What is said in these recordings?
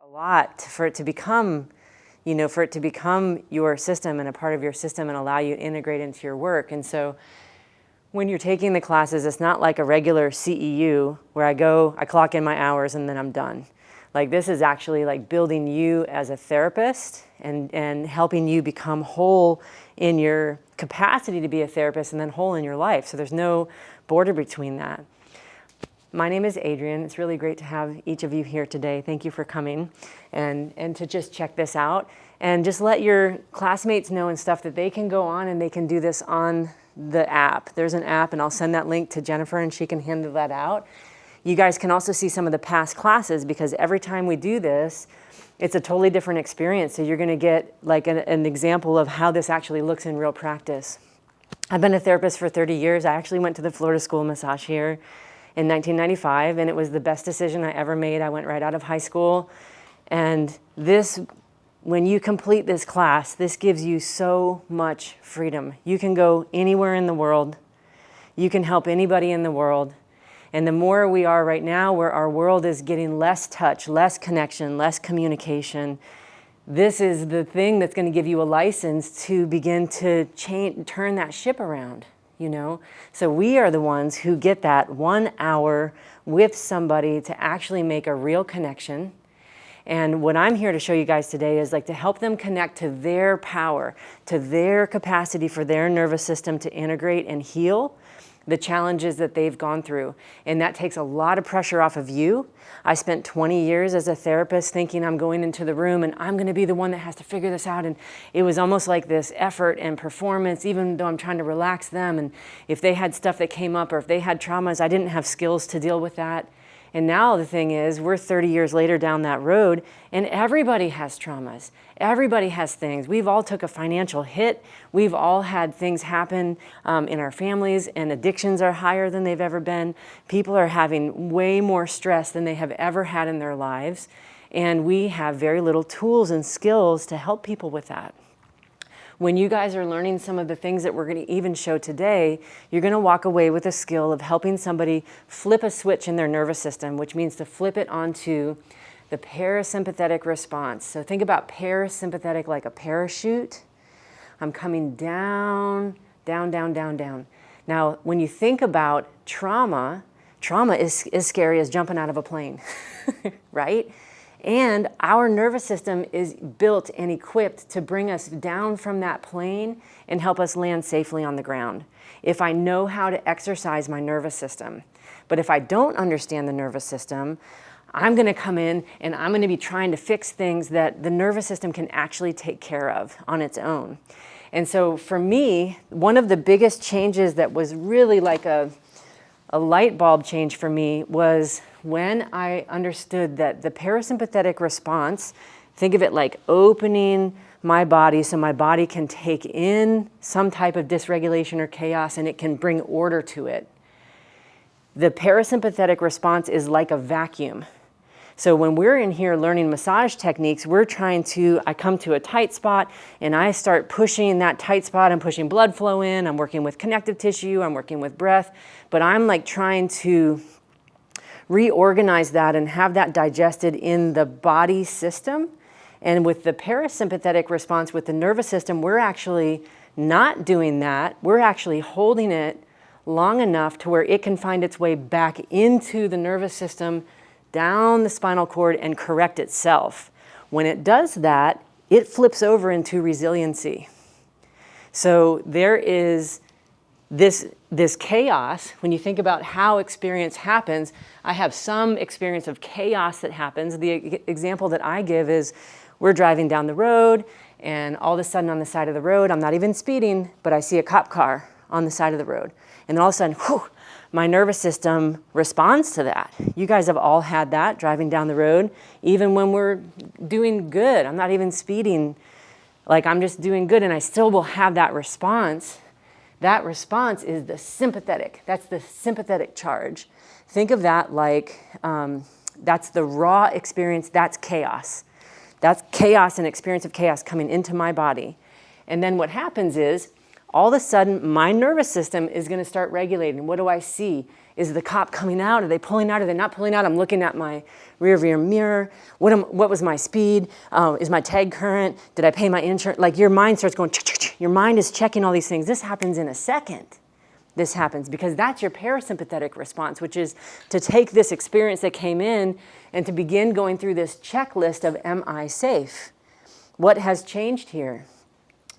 a lot for it to become, for it to become your system and a part of your system and allow you to integrate into your work. And so when you're taking the classes, it's not like a regular CEU where I clock in my hours and then I'm done. Like this is actually like building you as a therapist and helping you become whole in your capacity to be a therapist and then whole in your life. So there's no border between that. My name is Adrienne. It's really great to have each of you here today. Thank you for coming and to just check this out and just let your classmates know and stuff that they can go on and they can do this on the app. There's an app and I'll send that link to Jennifer and she can handle that out. You guys can also see some of the past classes because every time we do this, it's a totally different experience. So you're gonna get like an example of how this actually looks in real practice. I've been a therapist for 30 years. I actually went to the Florida School of Massage here in 1995, and it was the best decision I ever made. I went right out of high school. And this, when you complete this class, this gives you so much freedom. You can go anywhere in the world. You can help anybody in the world. And the more we are right now, where our world is getting less touch, less connection, less communication, this is the thing that's going to give you a license to begin to turn that ship around. So we are the ones who get that 1 hour with somebody to actually make a real connection. And what I'm here to show you guys today is like to help them connect to their power, to their capacity for their nervous system to integrate and heal the challenges that they've gone through. And that takes a lot of pressure off of you. I spent 20 years as a therapist thinking I'm going into the room and I'm gonna be the one that has to figure this out. And it was almost like this effort and performance, even though I'm trying to relax them. And if they had stuff that came up or if they had traumas, I didn't have skills to deal with that. And now the thing is, we're 30 years later down that road and everybody has traumas. Everybody has things. We've all took a financial hit. We've all had things happen in our families, and addictions are higher than they've ever been. People are having way more stress than they have ever had in their lives. And we have very little tools and skills to help people with that. When you guys are learning some of the things that we're going to even show today, you're going to walk away with a skill of helping somebody flip a switch in their nervous system, which means to flip it onto the parasympathetic response. So think about parasympathetic like a parachute. I'm coming down, down, down, down, down. Now, when you think about trauma is as scary as jumping out of a plane, right? And our nervous system is built and equipped to bring us down from that plane and help us land safely on the ground. If I know how to exercise my nervous system, but if I don't understand the nervous system, I'm gonna come in and I'm gonna be trying to fix things that the nervous system can actually take care of on its own. And so for me, one of the biggest changes that was really like a light bulb change for me was when I understood that the parasympathetic response, think of it like opening my body so my body can take in some type of dysregulation or chaos and it can bring order to it. The parasympathetic response is like a vacuum. So when we're in here learning massage techniques, I come to a tight spot and I start pushing that tight spot. I'm pushing blood flow in, I'm working with connective tissue, I'm working with breath, but I'm like trying to reorganize that and have that digested in the body system. And with the parasympathetic response with the nervous system, we're actually not doing that. We're actually holding it long enough to where it can find its way back into the nervous system, down the spinal cord and correct itself. When it does that, it flips over into resiliency. So there is this chaos. When you think about how experience happens, I have some experience of chaos that happens. The example that I give is we're driving down the road and all of a sudden on the side of the road, I'm not even speeding, but I see a cop car on the side of the road. And then all of a sudden, my nervous system responds to that. You guys have all had that driving down the road, even when we're doing good. I'm not even speeding, like I'm just doing good and I still will have that response. That response is the sympathetic. That's the sympathetic charge. Think of that like that's the raw experience, that's chaos. That's chaos and experience of chaos coming into my body. And then what happens is, all of a sudden, my nervous system is going to start regulating. What do I see? Is the cop coming out? Are they pulling out? Are they not pulling out? I'm looking at my rear view mirror. What was my speed? Is my tag current? Did I pay my insurance? Like your mind starts going, your mind is checking all these things. This happens in a second. This happens because that's your parasympathetic response, which is to take this experience that came in and to begin going through this checklist of, am I safe? What has changed here?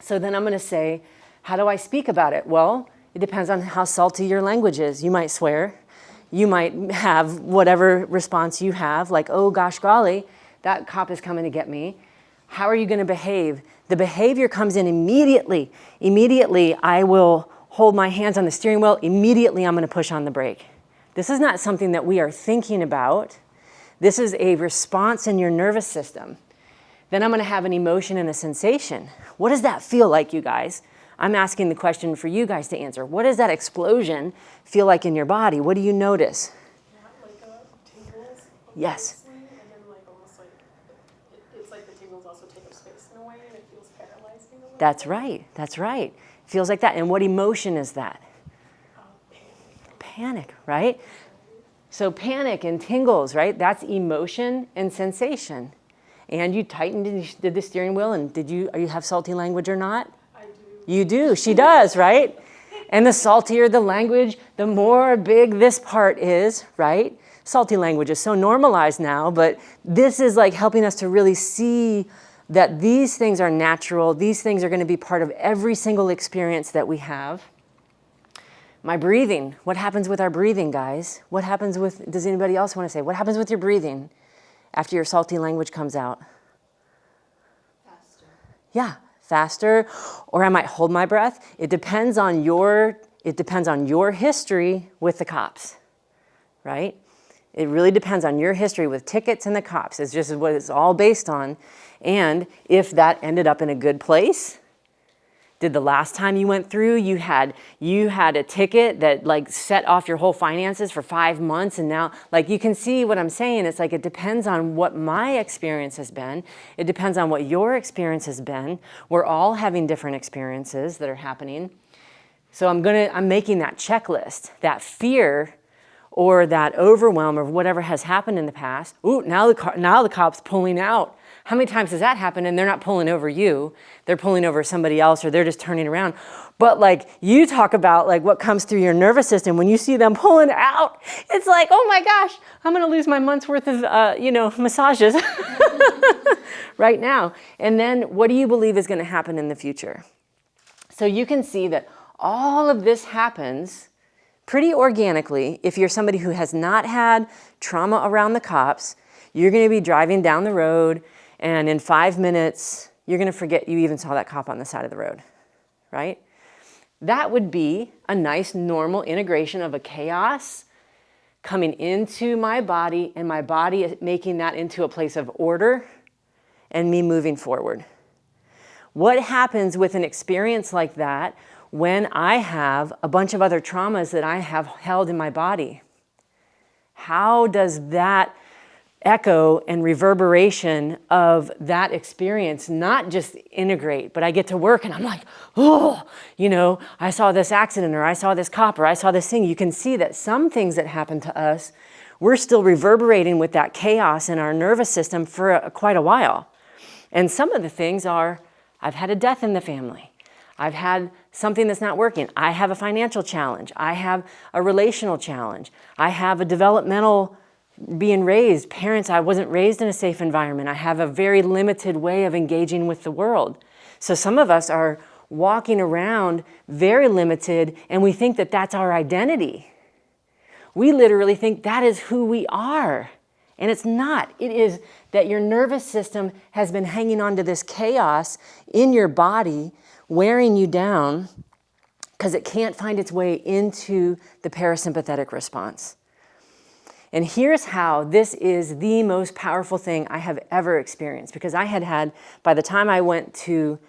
So then I'm going to say, how do I speak about it? Well, it depends on how salty your language is. You might swear. You might have whatever response you have, like, oh gosh golly, that cop is coming to get me. How are you going to behave? The behavior comes in immediately. Immediately, I will hold my hands on the steering wheel. Immediately, I'm going to push on the brake. This is not something that we are thinking about. This is a response in your nervous system. Then I'm going to have an emotion and a sensation. What does that feel like, you guys? I'm asking the question for you guys to answer. What does that explosion feel like in your body? What do you notice? Tingles. Yes. And then almost it's like the tingles also take up space in a way, and it feels paralyzing. That's right. That's right. It feels like that. And what emotion is that? Panic, right? So panic and tingles, right? That's emotion and sensation. And you tightened, did the steering wheel, and do you have salty language or not? You do. She does, right? And the saltier the language, the more big this part is, right? Salty language is so normalized now, but this is like helping us to really see that these things are natural. These things are going to be part of every single experience that we have. My breathing. What happens with our breathing, guys? What happens with, does anybody else want to say, what happens with your breathing after your salty language comes out? Faster. Yeah. Faster, or I might hold my breath. It depends on your history with the cops, right? It really depends on your history with tickets and the cops. It's just what it's all based on. And if that ended up in a good place, did the last time you went through, you had a ticket that like set off your whole finances for 5 months, and now like you can see what I'm saying. It's like it depends on what my experience has been. It depends on what your experience has been. We're all having different experiences that are happening. So I'm making that checklist, that fear or that overwhelm or whatever has happened in the past. Ooh, now the cop's pulling out. How many times has that happened and they're not pulling over you, they're pulling over somebody else, or they're just turning around. But like you talk about like what comes through your nervous system when you see them pulling out, it's like, oh my gosh, I'm gonna lose my month's worth of massages right now. And then what do you believe is gonna happen in the future? So you can see that all of this happens pretty organically. If you're somebody who has not had trauma around the cops, you're gonna be driving down the road, and in 5 minutes, you're going to forget you even saw that cop on the side of the road, right? That would be a nice, normal integration of a chaos coming into my body, and my body making that into a place of order and me moving forward. What happens with an experience like that when I have a bunch of other traumas that I have held in my body? How does that echo and reverberation of that experience not just integrate, but I get to work and I'm like, oh, I saw this accident, or I saw this cop, or I saw this thing. You can see that some things that happen to us, we're still reverberating with that chaos in our nervous system for quite a while. And some of the things are, I've had a death in the family. I've had something that's not working. I have a financial challenge. I have a relational challenge. I have a developmental being raised, parents, I wasn't raised in a safe environment. I have a very limited way of engaging with the world. So some of us are walking around very limited, and we think that that's our identity. We literally think that is who we are. And it's not. It is that your nervous system has been hanging on to this chaos in your body, wearing you down, because it can't find its way into the parasympathetic response. And here's how this is the most powerful thing I have ever experienced, because I had, by the time I went to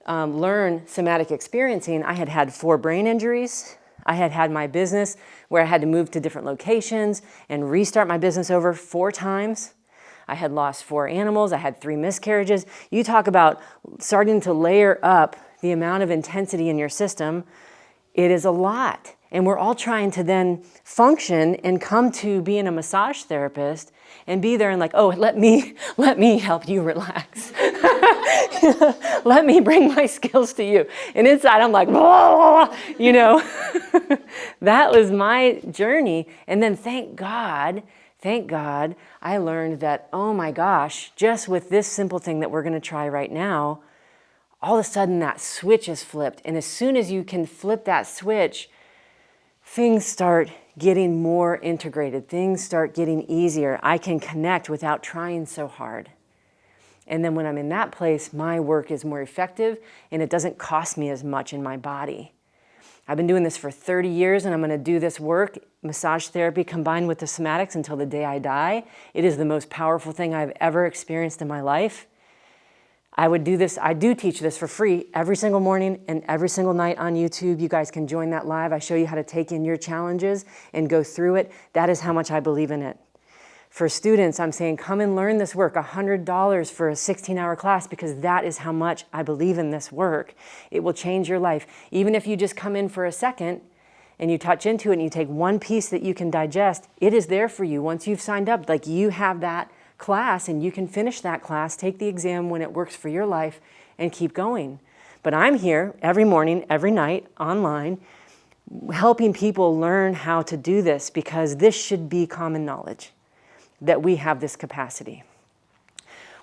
learn somatic experiencing, I had 4 brain injuries. I had my business where I had to move to different locations and restart my business over 4 times. I had lost 4 animals. I had 3 miscarriages. You talk about starting to layer up the amount of intensity in your system. It is a lot. And we're all trying to then function and come to being a massage therapist and be there and like, oh, let me help you relax. Let me bring my skills to you. And inside I'm like, blah, you know. That was my journey. And then thank God, I learned that, oh my gosh, just with this simple thing that we're going to try right now, all of a sudden that switch is flipped. And as soon as you can flip that switch, things start getting more integrated. Things start getting easier. I can connect without trying so hard. And then when I'm in that place, my work is more effective and it doesn't cost me as much in my body. I've been doing this for 30 years and I'm going to do this work, massage therapy combined with the somatics until the day I die. It is the most powerful thing I've ever experienced in my life. I do teach this for free every single morning and every single night on YouTube. You guys can join that live. I show you how to take in your challenges and go through it. That is how much I believe in it. For students, I'm saying, come and learn this work, $100 for a 16-hour class, because that is how much I believe in this work. It will change your life. Even if you just come in for a second and you touch into it and you take one piece that you can digest, it is there for you. Once you've signed up, like you have that class and you can finish that class, take the exam when it works for your life and keep going. But I'm here every morning, every night, online, helping people learn how to do this, because this should be common knowledge that we have this capacity.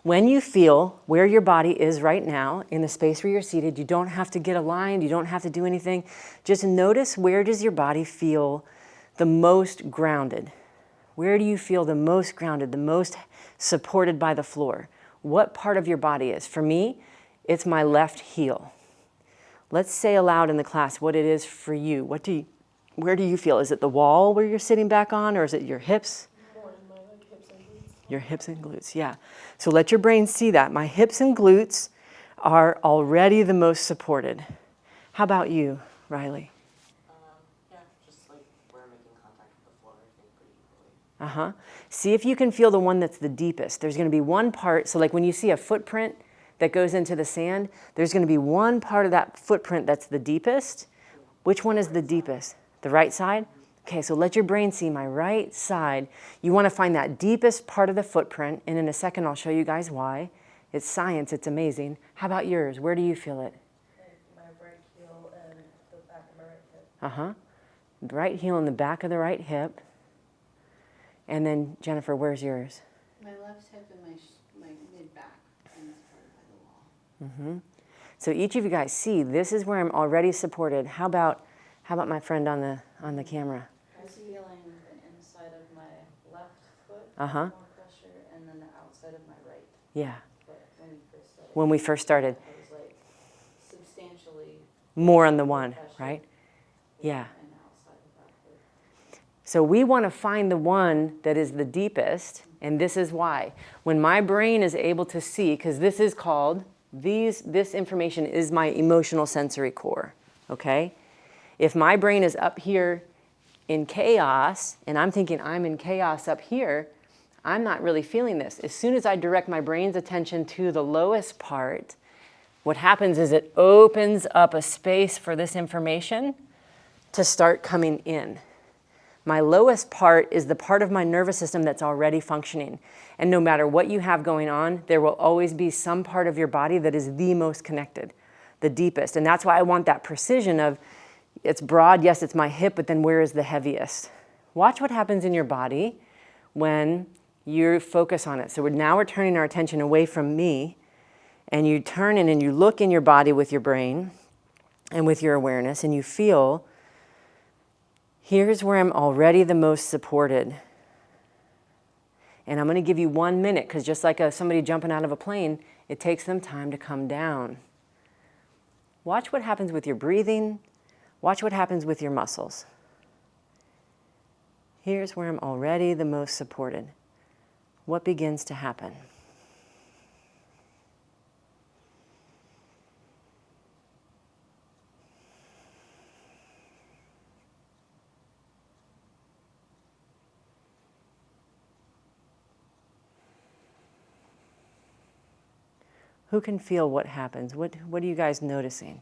When you feel where your body is right now, in the space where you're seated, you don't have to get aligned, you don't have to do anything. Just notice, where does your body feel the most grounded? Where do you feel the most grounded, the most supported by the floor? What part of your body is? For me, it's my left heel. Let's say aloud in the class what it is for you. Where do you feel? Is it the wall where you're sitting back on, or is it your hips? More in my hips and glutes. Your hips and glutes, yeah. So let your brain see that. My hips and glutes are already the most supported. How about you, Riley? Yeah, just like we're making contact with the floor, I think, pretty equally. See if you can feel the one that's the deepest. There's going to be one part, so like when you see a footprint that goes into the sand, there's going to be one part of that footprint that's the deepest. Which one is the deepest? The right side? Okay, so let your brain see my right side. You want to find that deepest part of the footprint, and in a second I'll show you guys why. It's science, it's amazing. How about yours? Where do you feel it? My right heel and the back of my right hip. Right heel in the back of the right hip. And then, Jennifer, where's yours? My left hip and my mid-back, and it's part by the wall. So each of you guys see, this is where I'm already supported. How about my friend on the camera? I was feeling the inside of my left foot, Uh-huh. more pressure, and then the outside of my right. Yeah, But when we first started. I was like substantially More on the one, pressure. right? Yeah. And outside of that foot. So we want to find the one that is the deepest, and this is why. When my brain is able to see, because this is called, this information is my emotional sensory core, okay? If my brain is up here in chaos, and I'm thinking I'm in chaos up here, I'm not really feeling this. As soon as I direct my brain's attention to the lowest part, what happens is it opens up a space for this information to start coming in. My lowest part is the part of my nervous system that's already functioning. And no matter what you have going on, there will always be some part of your body that is the most connected, the deepest. And that's why I want that precision of, it's broad, yes, it's my hip, but then where is the heaviest? Watch what happens in your body when you focus on it. So now we're turning our attention away from me, and you turn in and you look in your body with your brain and with your awareness, and you feel, here's where I'm already the most supported. And I'm going to give you 1 minute, because just like somebody jumping out of a plane, it takes them time to come down. Watch what happens with your breathing. Watch what happens with your muscles. Here's where I'm already the most supported. What begins to happen? Who can feel what happens? What are you guys noticing?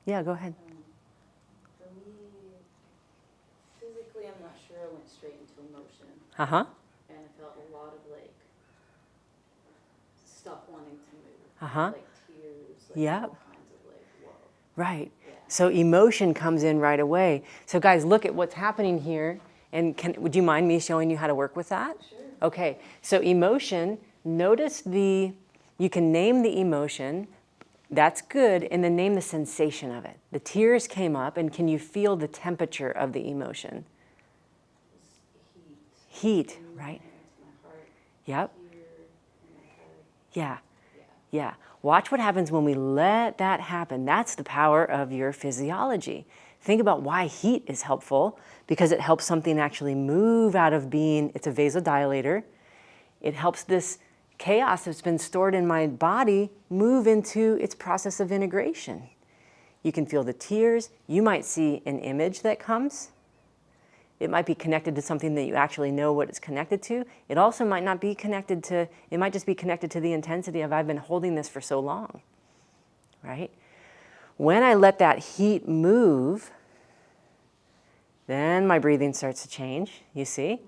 Yeah, go ahead. For me, physically, I'm not sure. I went straight into emotion, Uh-huh. and I felt a lot of like stuff wanting to move, Uh-huh. like tears, like Yeah. all kinds of like whoa. Right. Yeah. So emotion comes in right away. So guys, look at what's happening here. And would you mind me showing you how to work with that? Sure. Okay. So emotion, notice you can name the emotion. That's good. And then name the sensation of it. The tears came up, and can you feel the temperature of the emotion? It's Heat, right? into my heart, Yep. here in my head. Yeah. Yeah. Yeah. Watch what happens when we let that happen. That's the power of your physiology. Think about why heat is helpful, because it helps something actually move out of being, it's a vasodilator. It helps this chaos that's been stored in my body move into its process of integration. You can feel the tears. You might see an image that comes. It might be connected to something that you actually know what it's connected to. It also might not be connected to, it might just be connected to the intensity of I've been holding this for so long, right? When I let that heat move, then my breathing starts to change, you see?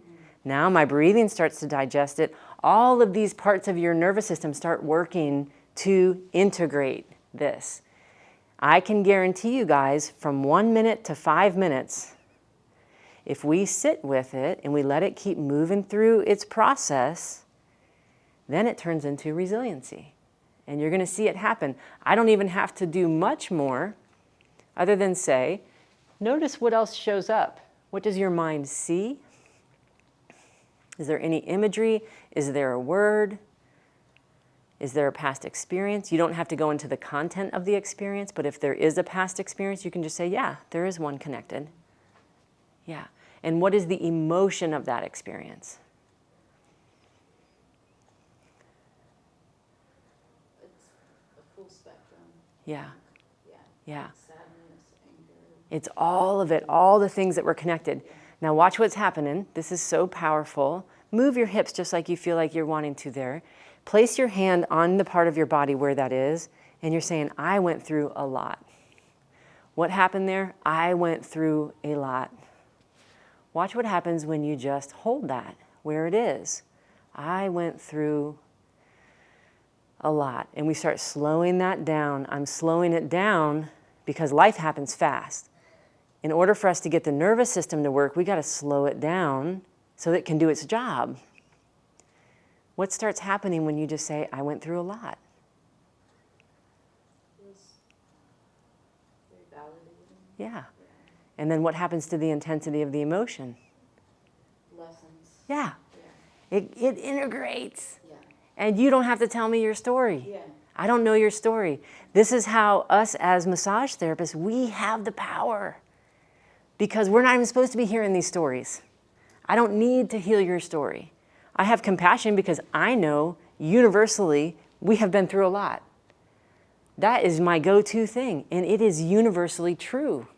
Now my breathing starts to digest it. All of these parts of your nervous system start working to integrate this. I can guarantee you guys, from 1 minute to 5 minutes, if we sit with it and we let it keep moving through its process, then it turns into resiliency. And you're going to see it happen. I don't even have to do much more other than say, notice what else shows up. What does your mind see? Is there any imagery? Is there a word? Is there a past experience? You don't have to go into the content of the experience, but if there is a past experience, you can just say, yeah, there is one connected. Yeah. And what is the emotion of that experience? It's a full spectrum. Yeah. Yeah. Yeah. Sadness, anger. It's all of it, all the things that were connected. Now watch what's happening. This is so powerful. Move your hips just like you feel like you're wanting to there. Place your hand on the part of your body where that is, and you're saying, I went through a lot. What happened there? I went through a lot. Watch what happens when you just hold that where it is. I went through a lot. And we start slowing that down. I'm slowing it down because life happens fast. In order for us to get the nervous system to work, we got to slow it down so that it can do its job. What starts happening when you just say, I went through a lot? Feels very validating. Yeah. And then what happens to the intensity of the emotion? Lessons. Yeah. Yeah. It integrates. Yeah. And you don't have to tell me your story. Yeah. I don't know your story. This is how us as massage therapists, we have the power. Because we're not even supposed to be hearing these stories. I don't need to heal your story. I have compassion because I know universally we have been through a lot. That is my go-to thing, and it is universally true.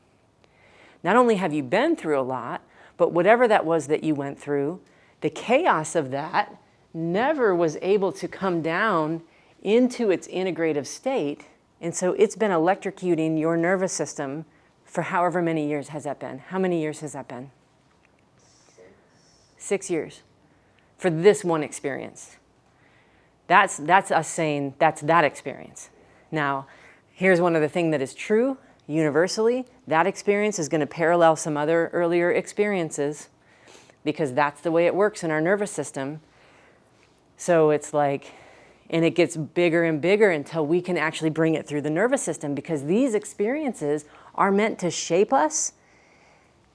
Not only have you been through a lot, but whatever that was that you went through, the chaos of that never was able to come down into its integrative state. And so it's been electrocuting your nervous system for however many years has that been. How many years has that been? 6 years for this one experience. That's us saying that's that experience. Now, here's one other thing that is true universally. That experience is going to parallel some other earlier experiences because that's the way it works in our nervous system. So it's like, and it gets bigger and bigger until we can actually bring it through the nervous system because these experiences are meant to shape us,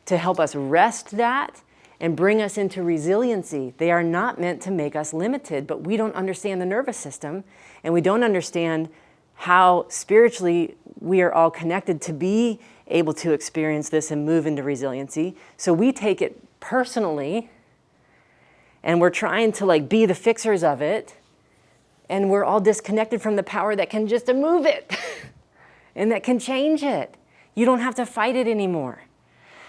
to help us rest that, and bring us into resiliency. They are not meant to make us limited, but we don't understand the nervous system, and we don't understand how spiritually we are all connected to be able to experience this and move into resiliency. So we take it personally, and we're trying to like be the fixers of it, and we're all disconnected from the power that can just move it and that can change it. You don't have to fight it anymore.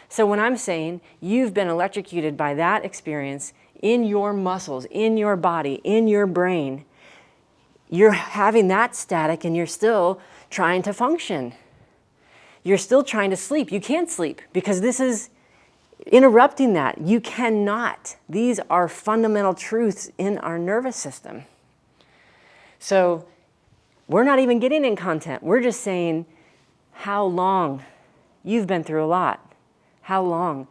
So when I'm saying you've been electrocuted by that experience in your muscles, in your body, in your brain, you're having that static and you're still trying to function. you're still trying to sleep. You can't sleep because this is interrupting that. You cannot. These are fundamental truths in our nervous system. So we're not even getting in content. We're just saying how long. You've been through a lot. How long?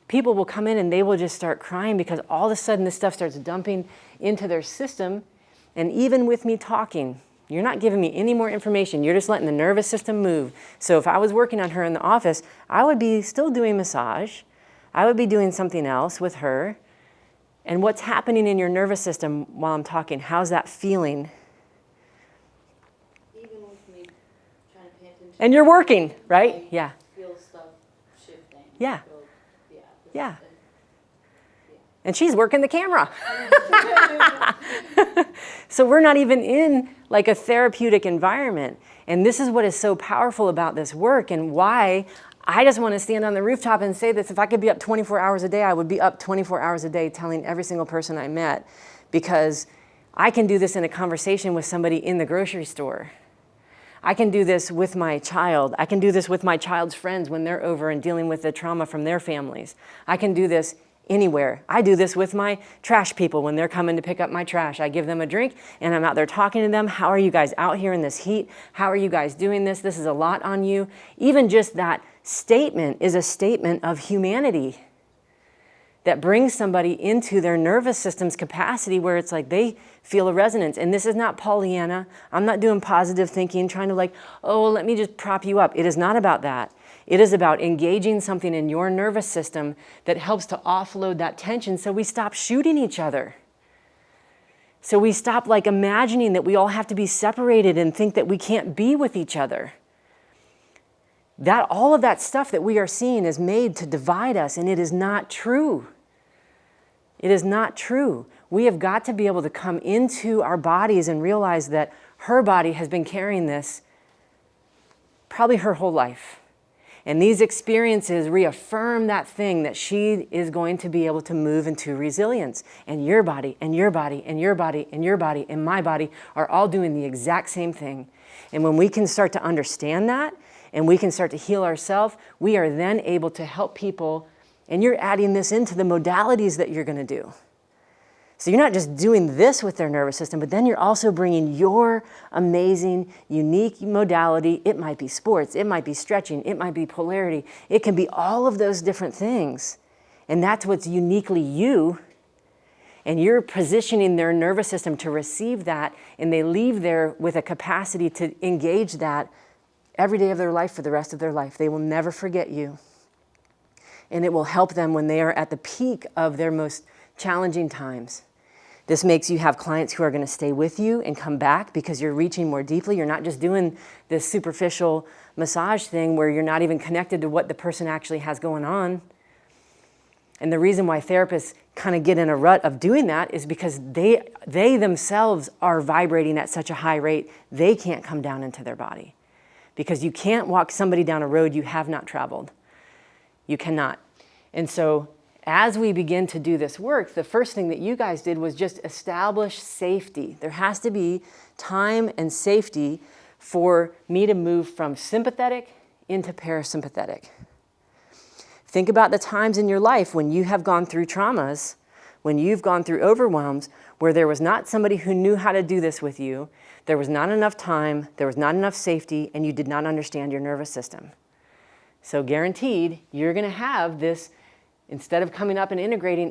People will come in and they will just start crying because all of a sudden this stuff starts dumping into their system. And even with me talking, you're not giving me any more information. You're just letting the nervous system move. So if I was working on her in the office, I would be still doing massage. I would be doing something else with her. And what's happening in your nervous system while I'm talking? How's that feeling? Even with me trying to pay attention. And you're working, right? I Yeah. feel stuff shifting. Yeah. So, yeah. this- Yeah. uh, And she's working the camera. So we're not even in like a therapeutic environment. And this is what is so powerful about this work and why I just want to stand on the rooftop and say this. If I could be up 24 hours a day, I would be up 24 hours a day telling every single person I met, because I can do this in a conversation with somebody in the grocery store. I can do this with my child. I can do this with my child's friends when they're over and dealing with the trauma from their families. I can do this anywhere. I do this with my trash people when they're coming to pick up my trash. I give them a drink and I'm out there talking to them. How are you guys out here in this heat? How are you guys doing this? This is a lot on you. Even just that statement is a statement of humanity that brings somebody into their nervous system's capacity where it's like they feel a resonance. And this is not Pollyanna. I'm not doing positive thinking, trying to like, oh, let me just prop you up. It is not about that. It is about engaging something in your nervous system that helps to offload that tension so we stop shooting each other. So we stop like imagining that we all have to be separated and think that we can't be with each other. That all of that stuff that we are seeing is made to divide us, and it is not true. It is not true. We have got to be able to come into our bodies and realize that her body has been carrying this probably her whole life. And these experiences reaffirm that thing that she is going to be able to move into resilience. And your body, and your body, and your body, and your body, and my body are all doing the exact same thing. And when we can start to understand that, and we can start to heal ourselves, we are then able to help people. And you're adding this into the modalities that you're going to do. So you're not just doing this with their nervous system, but then you're also bringing your amazing, unique modality. It might be sports, it might be stretching, it might be polarity. It can be all of those different things. And that's what's uniquely you. And you're positioning their nervous system to receive that, and they leave there with a capacity to engage that every day of their life for the rest of their life. They will never forget you. And it will help them when they are at the peak of their most challenging times. This makes you have clients who are going to stay with you and come back because you're reaching more deeply. You're not just doing this superficial massage thing where you're not even connected to what the person actually has going on. And the reason why therapists kind of get in a rut of doing that is because they themselves are vibrating at such a high rate, they can't come down into their body. Because you can't walk somebody down a road you have not traveled. You cannot. And so as we begin to do this work, the first thing that you guys did was just establish safety. There has to be time and safety for me to move from sympathetic into parasympathetic. Think about the times in your life when you have gone through traumas, when you've gone through overwhelms, where there was not somebody who knew how to do this with you, there was not enough time, there was not enough safety, and you did not understand your nervous system. So guaranteed, you're going to have this, instead of coming up and integrating